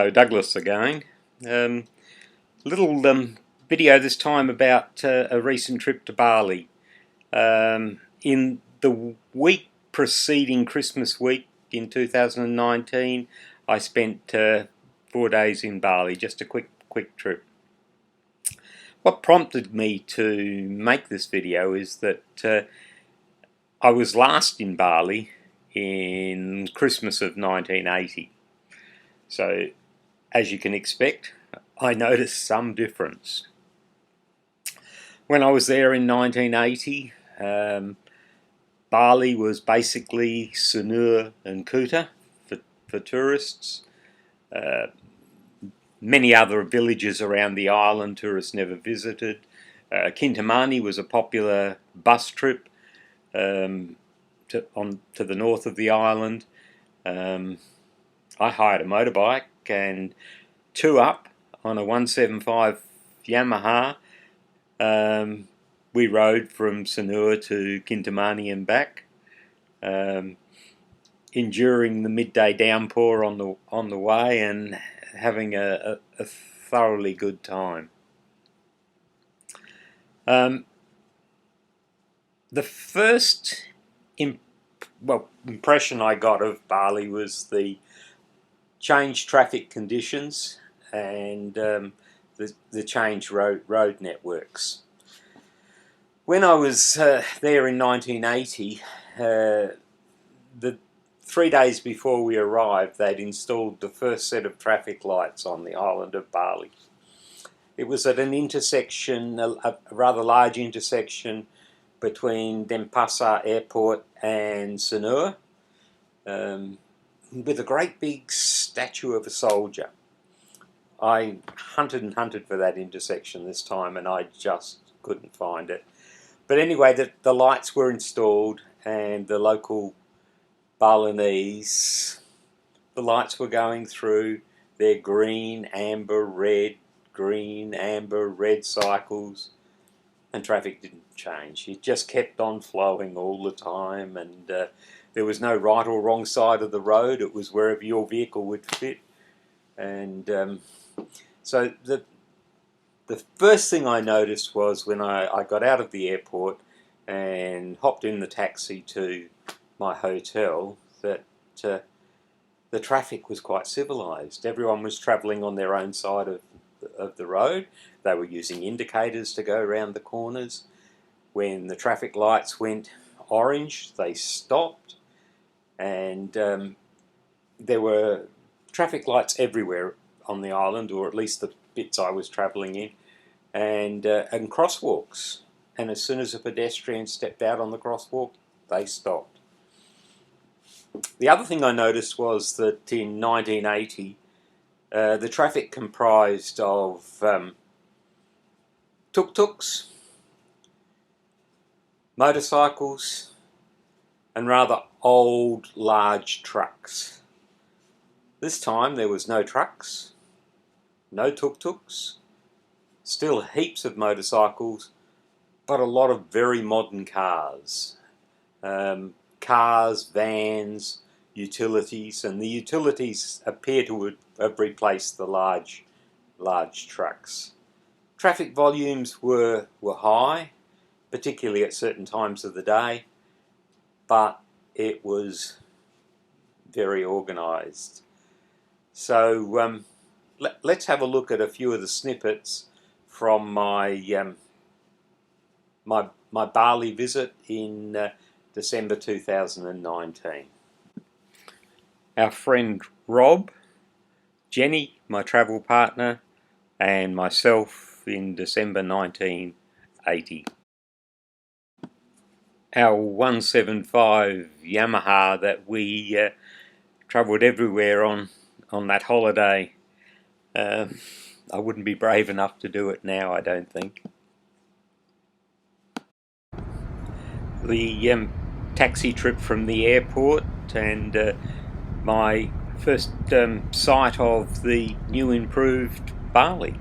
Hello, Douglas again. Little video this time about a recent trip to Bali. In the week preceding Christmas week in 2019, I spent 4 days in Bali, just a quick trip. What prompted me to make this video is that I was last in Bali in Christmas of 1980. So, as you can expect, I noticed some difference. When I was there in 1980, Bali was basically Sanur and Kuta for tourists. Many other villages around the island tourists never visited. Kintamani was a popular bus trip to the north of the island. I hired a motorbike and two up on a 175 Yamaha. We rode from Sanur to Kintamani and back, enduring the midday downpour on the way and having a thoroughly good time. The first impression I got of Bali was the changed traffic conditions and the changed road networks. When I was there in 1980, the 3 days before we arrived, they'd installed the first set of traffic lights on the island of Bali. It was at an intersection, a rather large intersection between Denpasar Airport and Sanur, with a great big statue of a soldier. I hunted and hunted for that intersection this time and I just couldn't find it. But anyway, the lights were installed and the local Balinese, the lights were going through their green, amber, red cycles, and traffic didn't change. It just kept on flowing all the time, and there was no right or wrong side of the road. It was wherever your vehicle would fit. And so the first thing I noticed was when I got out of the airport and hopped in the taxi to my hotel that the traffic was quite civilised. Everyone was travelling on their own side of the road. They were using indicators to go around the corners. When the traffic lights went orange, they stopped, and there were traffic lights everywhere on the island, or at least the bits I was travelling in, and crosswalks. And as soon as a pedestrian stepped out on the crosswalk, they stopped. The other thing I noticed was that in 1980, the traffic comprised of tuk-tuks, motorcycles, and rather old, large trucks. This time there was no trucks, no tuk-tuks, still heaps of motorcycles, but a lot of very modern cars. Cars, vans, utilities, and the utilities appear to have replaced the large trucks. Traffic volumes were high, particularly at certain times of the day, but it was very organised. So let's have a look at a few of the snippets from my my Bali visit in December 2019. Our friend Rob, Jenny, my travel partner, and myself in December 1980. Our 175 Yamaha that we travelled everywhere on that holiday. I wouldn't be brave enough to do it now, I don't think. The taxi trip from the airport and my first sight of the new improved Bali.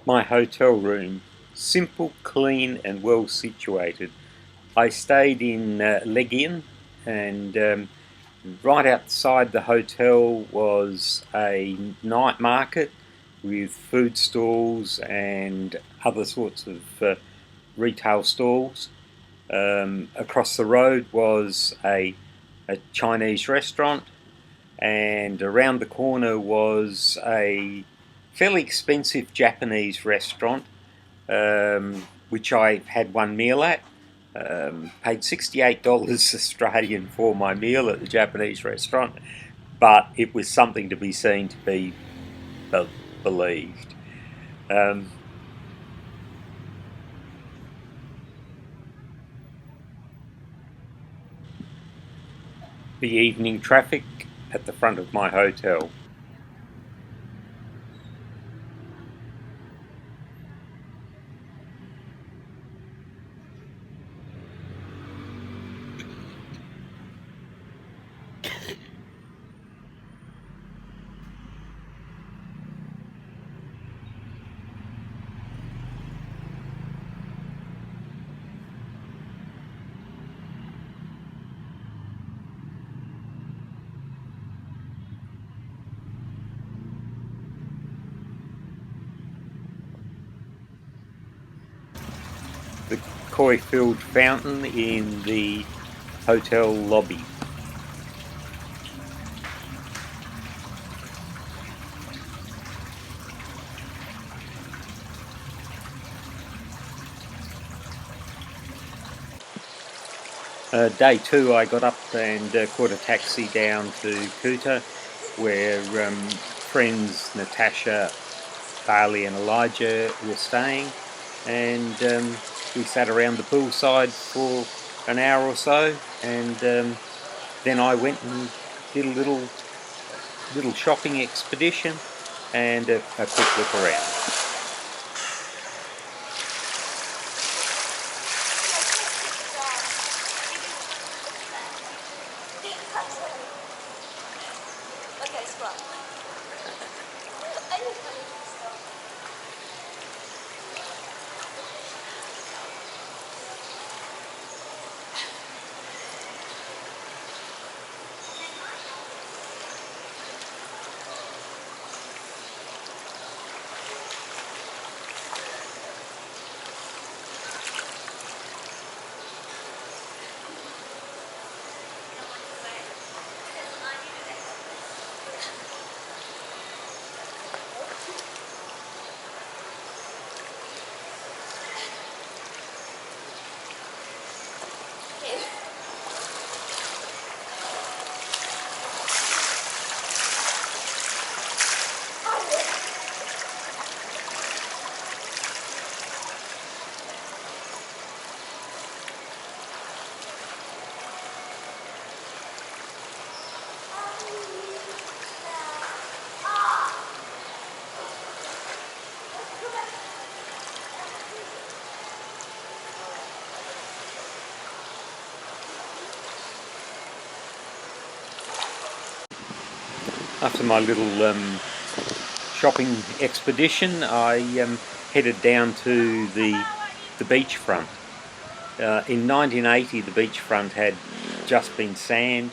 My hotel room, simple, clean and well situated. I stayed in Legian, and right outside the hotel was a night market with food stalls and other sorts of retail stalls. Across the road was a Chinese restaurant, and around the corner was a fairly expensive Japanese restaurant, which I had one meal at. Paid $68 Australian for my meal at the Japanese restaurant, but it was something to be seen to be believed. The evening traffic at the front of my hotel. The koi-filled fountain in the hotel lobby. Day two, I got up and caught a taxi down to Kuta, where friends Natasha, Bali and Elijah were staying, and we sat around the poolside for an hour or so, and then I went and did a little shopping expedition and a quick look around. After my little shopping expedition, I headed down to the beachfront. In 1980, the beachfront had just been sand,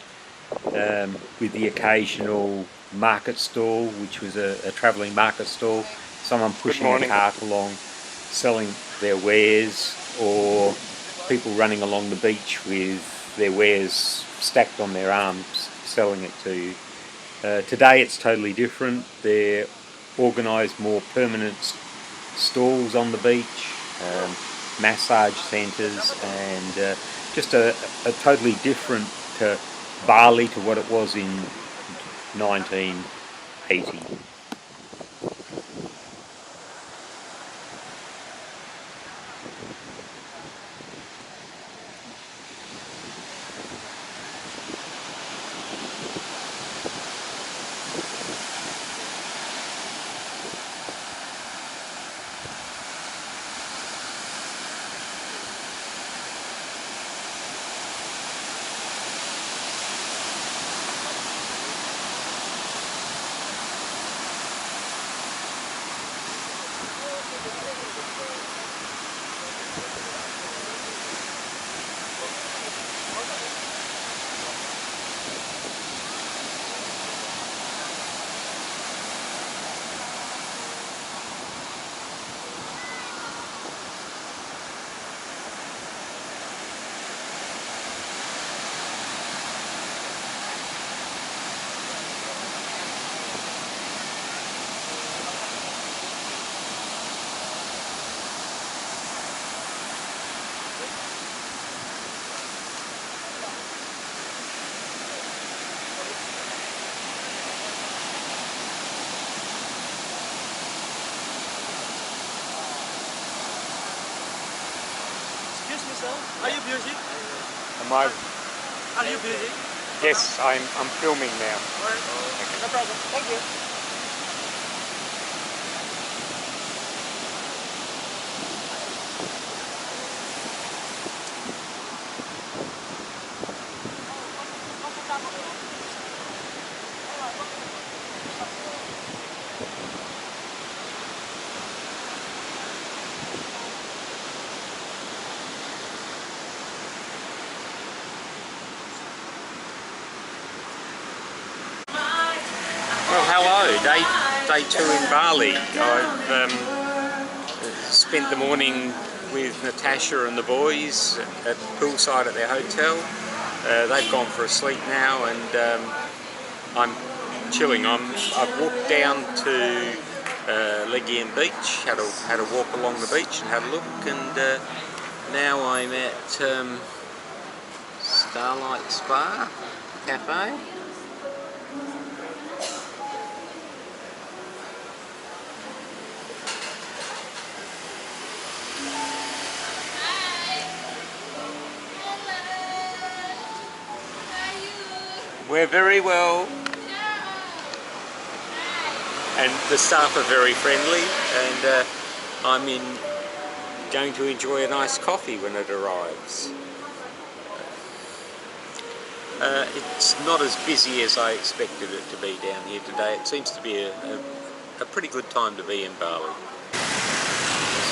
with the occasional market stall, which was a travelling market stall, someone pushing a cart along, selling their wares, or people running along the beach with their wares stacked on their arms, selling it to you. Today it's totally different. They're organised more permanent stalls on the beach, massage centres, and just a totally different Bali to what it was in 1980. Are you busy? Am I? Are you busy? Yes, I'm filming now. Alright. No problem. Thank you. Well, hello. Day 2 in Bali. I've spent the morning with Natasha and the boys at poolside at their hotel. They've gone for a sleep now, and I'm chilling. I've walked down to Legian Beach, had a walk along the beach and had a look, and now I'm at Starlight Spa Cafe. We're very well, and the staff are very friendly, and I'm going to enjoy a nice coffee when it arrives. It's not as busy as I expected it to be down here today. It seems to be a pretty good time to be in Bali.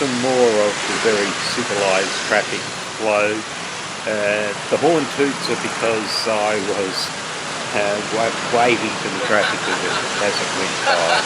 Some more of the very civilised traffic flow. The horn toots are because I was waving to the traffic as it went by.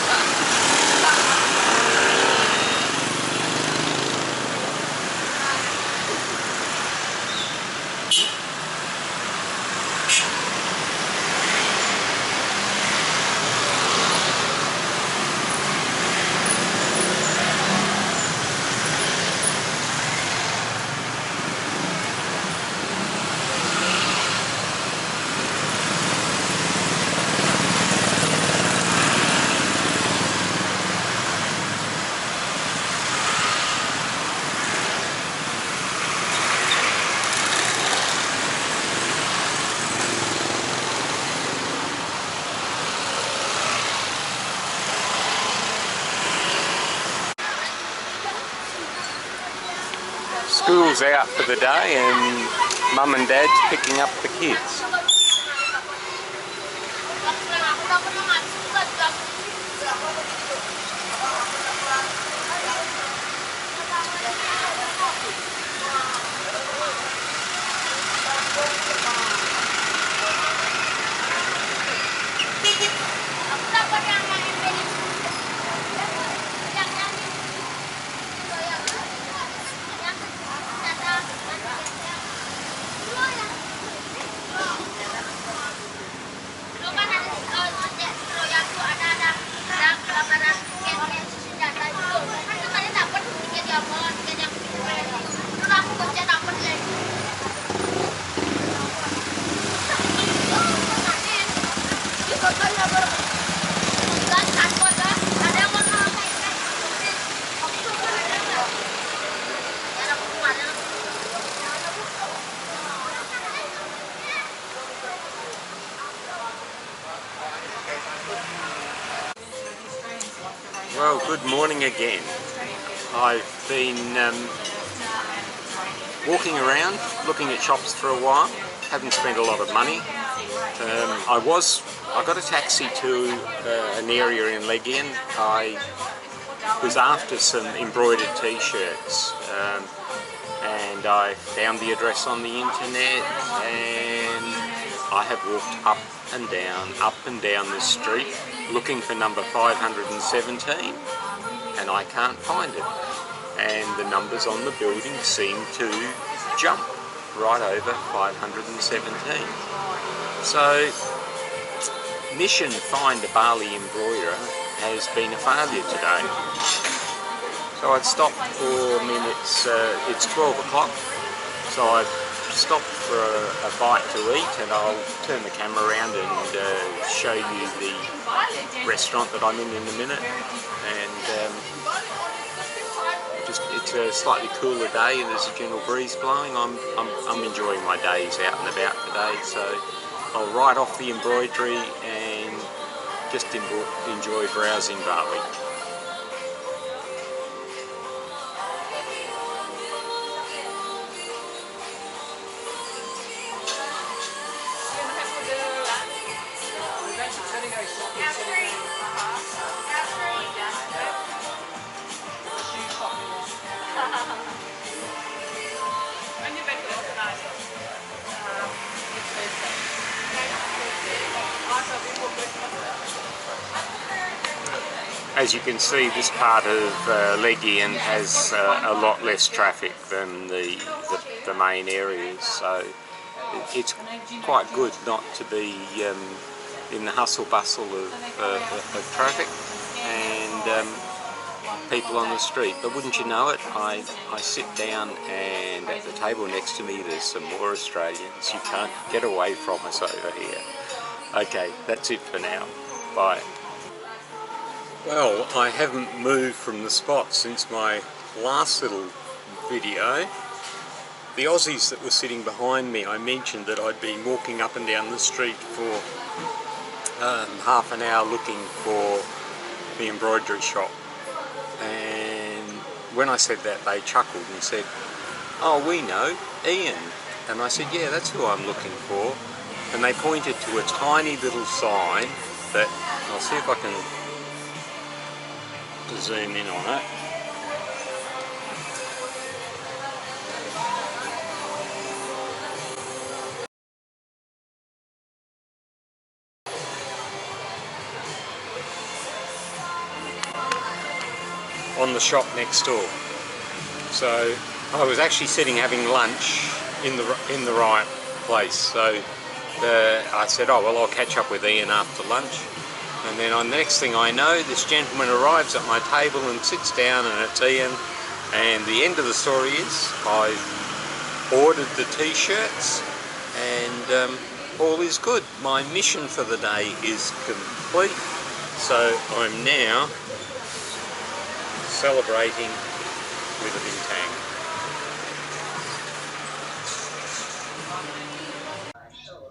School's out for the day, and Mum and Dad's picking up the kids. Well, good morning again. I've been walking around, looking at shops for a while. Haven't spent a lot of money. I got a taxi to an area in Legian. I was after some embroidered t-shirts, and I found the address on the internet, and I have walked up and down this street looking for number 517, and I can't find it. And the numbers on the building seem to jump right over 517. So, mission Find a Bali Embroiderer has been a failure today. So I've stopped for a minute. It's 12 o'clock, so I've stopped for a bite to eat, and I'll turn the camera around and show you the restaurant that I'm in a minute. And it's a slightly cooler day and there's a gentle breeze blowing. I'm enjoying my days out and about today, so I'll write off the embroidery and just enjoy browsing Bali. As you can see, this part of Legian has a lot less traffic than the main areas, so it's quite good not to be in the hustle bustle of traffic and people on the street. But wouldn't you know it, I sit down and at the table next to me there's some more Australians. You can't get away from us over here. Okay, that's it for now. Bye. Well, I haven't moved from the spot since my last little video. The Aussies that were sitting behind me, I mentioned that I'd been walking up and down the street for half an hour looking for the embroidery shop. And when I said that, they chuckled and said, "Oh, we know, Ian." And I said, "Yeah, that's who I'm looking for." And they pointed to a tiny little sign that, I'll see if I can zoom in on it. On the shop next door. So I was actually sitting having lunch in the right place. So I said, "Oh well, I'll catch up with Ian after lunch." And then on the next thing I know, this gentleman arrives at my table and sits down, and it's Ian. And the end of the story is I've ordered the t-shirts and all is good. My mission for the day is complete. So I'm now celebrating with a bintang.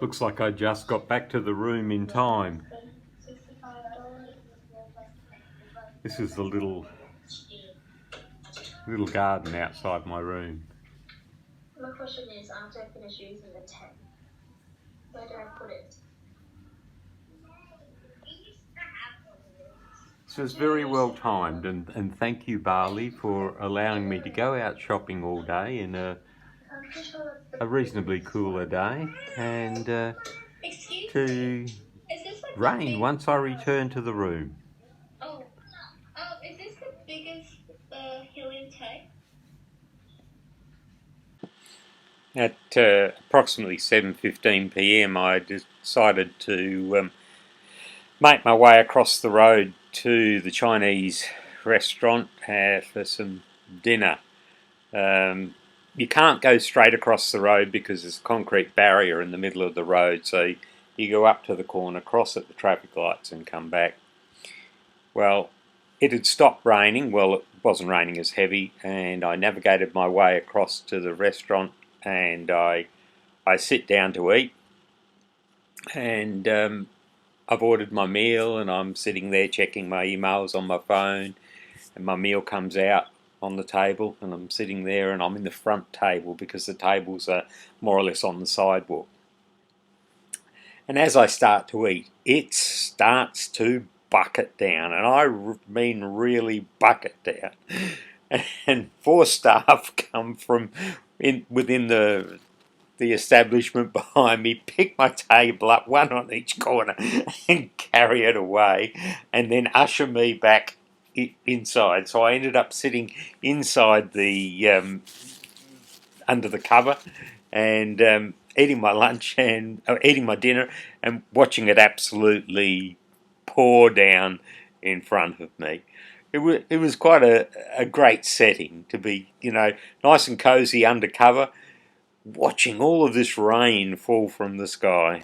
Looks like I just got back to the room in time. This is the little garden outside my room. My question is, after I finish using the tent, where do I put it? So it's very well timed, and thank you, Bali, for allowing me to go out shopping all day in a reasonably cooler day, and to rain once I return to the room. Oh, is this the biggest helium tank? At approximately 7:15 p.m. I decided to make my way across the road to the Chinese restaurant for some dinner. You can't go straight across the road because there's a concrete barrier in the middle of the road, so you go up to the corner, cross at the traffic lights and come back. Well, it had stopped raining. Well, it wasn't raining as heavy, and I navigated my way across to the restaurant, and I sit down to eat, and I've ordered my meal, and I'm sitting there checking my emails on my phone, and my meal comes out on the table, and I'm sitting there, and I'm in the front table because the tables are more or less on the sidewalk. And as I start to eat, it starts to bucket down, and I mean really bucket down. And 4 staff come from within the establishment behind me, pick my table up, one on each corner, and carry it away, and then usher me back inside. So I ended up sitting inside the under the cover and eating my lunch and eating my dinner and watching it absolutely pour down in front of me. It was quite a great setting to be, nice and cozy under cover, watching all of this rain fall from the sky.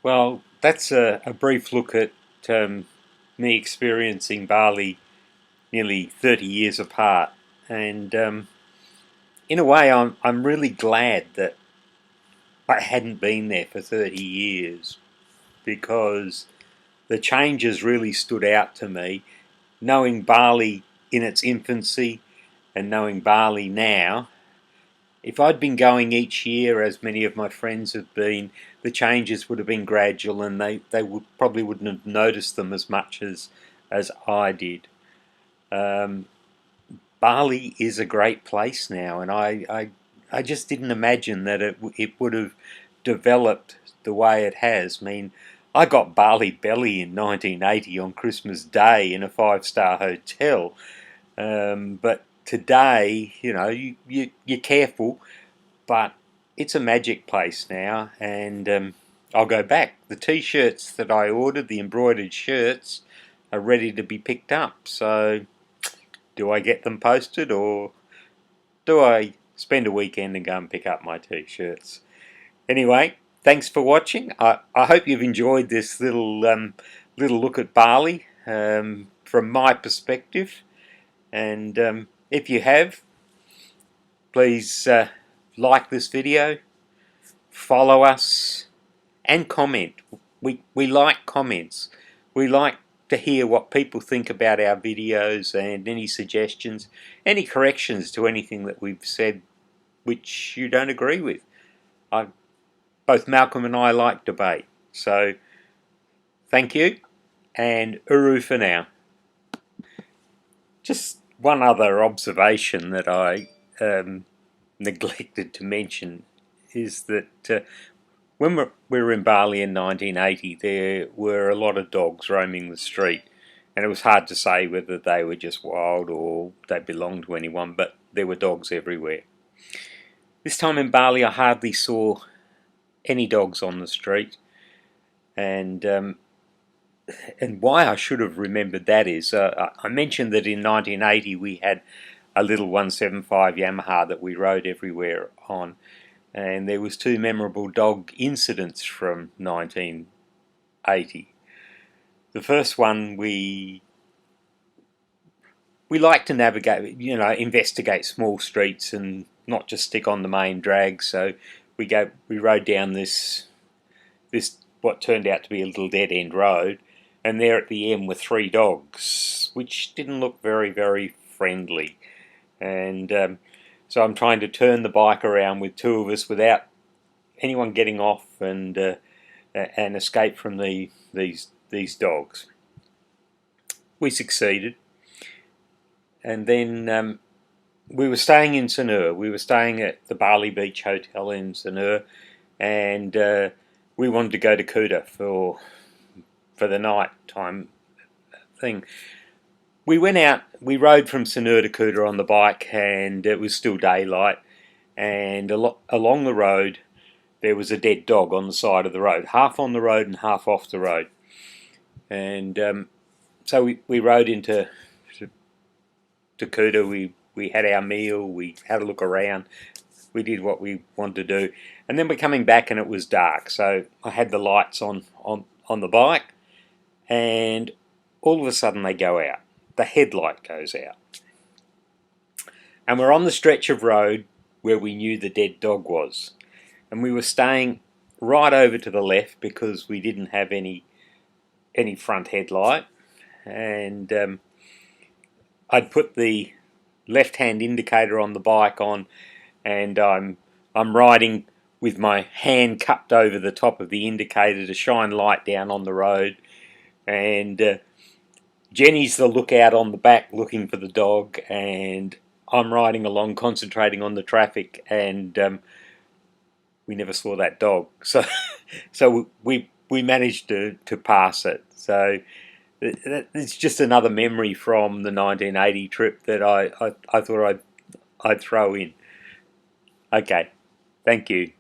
Well, that's a brief look at me experiencing Bali nearly 30 years apart, and in a way I'm really glad that I hadn't been there for 30 years, because the changes really stood out to me. Knowing Bali in its infancy and knowing Bali now, if I'd been going each year, as many of my friends have been, the changes would have been gradual, and they probably wouldn't have noticed them as much as I did. Um, Bali is a great place now, and I just didn't imagine that it would have developed the way it has. I mean, I got Bali belly in 1980 on Christmas Day in a 5-star hotel, but today, you know, you're careful, but it's a magic place now, and I'll go back. The t-shirts that I ordered, the embroidered shirts, are ready to be picked up. So do I get them posted, or do I spend a weekend and go and pick up my t-shirts? Anyway, thanks for watching. I hope you've enjoyed this little look at Bali from my perspective, and if you have, please like this video, follow us, and comment. We like comments. We like to hear what people think about our videos, and any suggestions, any corrections to anything that we've said which you don't agree with. Both Malcolm and I like debate. So thank you, and uru for now. Just one other observation that I neglected to mention is that when we were in Bali in 1980, there were a lot of dogs roaming the street, and it was hard to say whether they were just wild or they belonged to anyone, but there were dogs everywhere. This time in Bali, I hardly saw any dogs on the street, and why I should have remembered that is, I mentioned that in 1980 we had a little 175 Yamaha that we rode everywhere on, and there was 2 memorable dog incidents from 1980. The first one, we like to navigate, you know, investigate small streets and not just stick on the main drag. So we rode down this what turned out to be a little dead end road, and there at the end were 3 dogs, which didn't look very, very friendly. And so I'm trying to turn the bike around with 2 of us without anyone getting off and escape from these dogs. We succeeded, and then we were staying in Sanur. We were staying at the Bali Beach Hotel in Sanur, and we wanted to go to Kuta for the night time thing. We went out, we rode from Sanur to Kuta on the bike, and it was still daylight, and along the road there was a dead dog on the side of the road, half on the road and half off the road. And so we rode into Kuta. We had our meal, we had a look around, we did what we wanted to do, and then we're coming back and it was dark. So I had the lights on the bike, and all of a sudden they go out. The headlight goes out, and we're on the stretch of road where we knew the dead dog was, and we were staying right over to the left because we didn't have any front headlight. And I'd put the left-hand indicator on the bike on, and I'm riding with my hand cupped over the top of the indicator to shine light down on the road, and Jenny's the lookout on the back looking for the dog, and I'm riding along concentrating on the traffic, and we never saw that dog. So we managed to pass it. So it's just another memory from the 1980 trip that I thought I'd throw in. Okay, thank you.